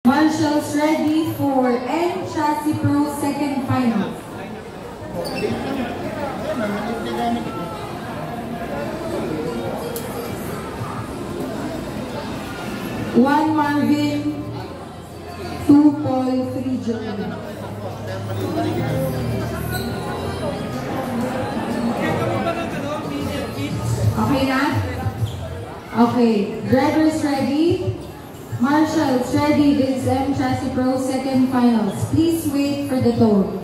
Marshals ready for N Chassis Pro second final. One Marvin, 2 Paul, 3 John. Okay na? Okay. Drivers ready? Marshals ready. This is M Chassis Pro second finals. Please wait for the tone.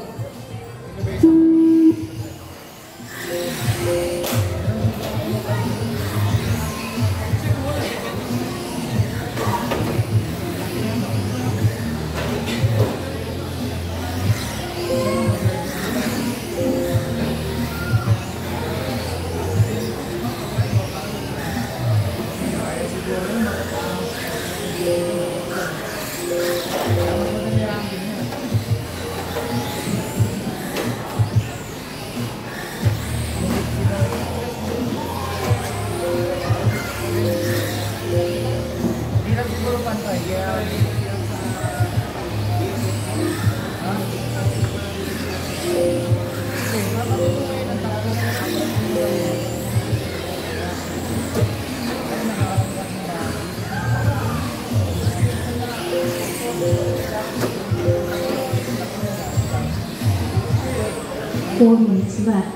4 minutes left.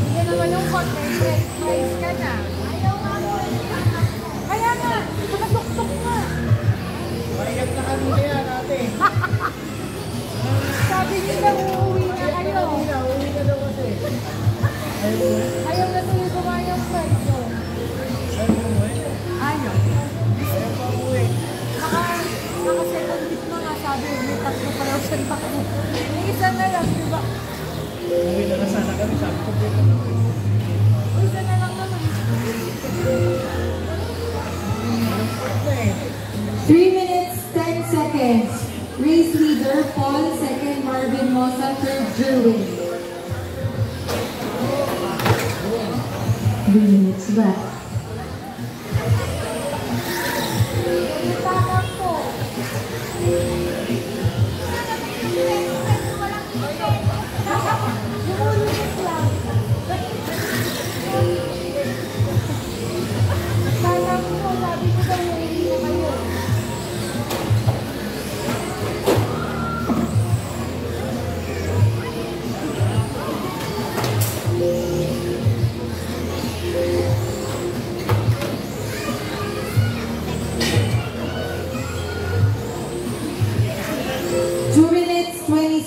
Yan naman yung content. Nice ka na. Ayaw nga mo. Kaya nga. Nakatuktok nga. Mahigat na kami kaya natin. Sabi niyo na uuwi na kayo. Uuwi na daw kasi. Ayaw na tuloy kumayang flight ko. Ayaw. Ayaw pa uwi. Naka-second week na nga sabi. May tatlo pa daw siya takbo. May isa na lang, di ba? Uwi na sana kami. Sabi ko dito. Isa na lang naman. 3 minutes, 10 seconds. Race leader, Paul, second, Marvin Mosa, third, Jerwin. 3 minutes left. Takot ko. Lumulimit lang. Takot ko, sabi ko daw uuwi na kayo.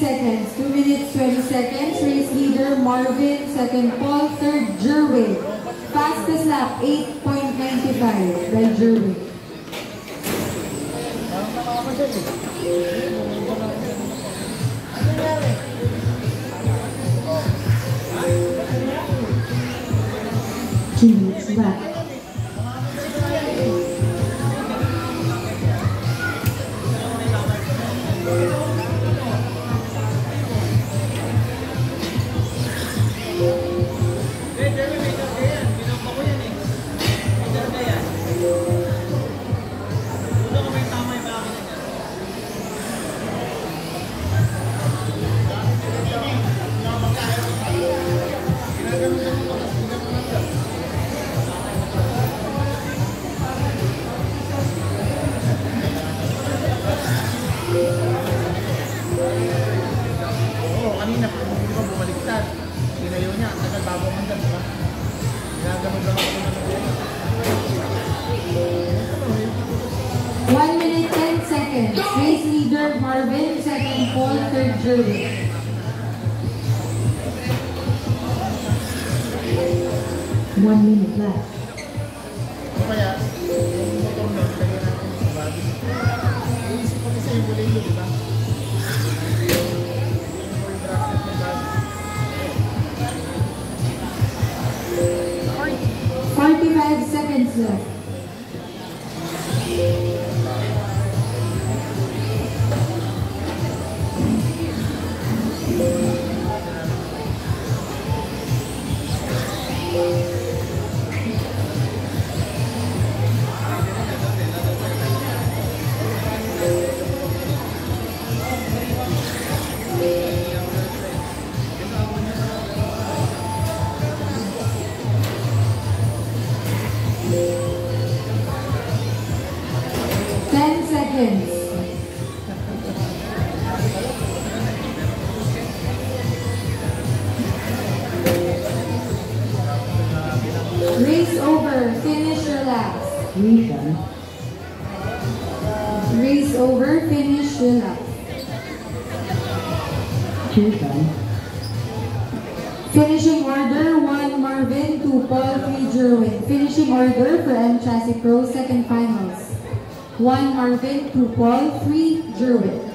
Seconds. 2 minutes, 20 seconds. Race leader, Marvin. Second, Paul. Third, Jerwin. Fastest lap, 8.95 by Jerwin. Two minutes left. Kanina, hindi ko bumaliktad. Tinayo niya, nagbago man dyan, diba? Ginaganon lang ako ng 1 minute, 10 seconds. Race leader, Marvin. Second, Paul. Third, Jerwin. 1 minute left. Kaya, yung motor na, lagyan natin sa body. Iisip ko kasi yung bulilo, diba? 45 seconds left. Seconds. Race over. Finish your laps. Race over. Finish your laps. Finishing order: 1 Marvin, 2 Paul, 3 Jerwin. Finishing order for M Chassis Pro second finals: 1 Marvin, 2 Paul, 3 Jerwin.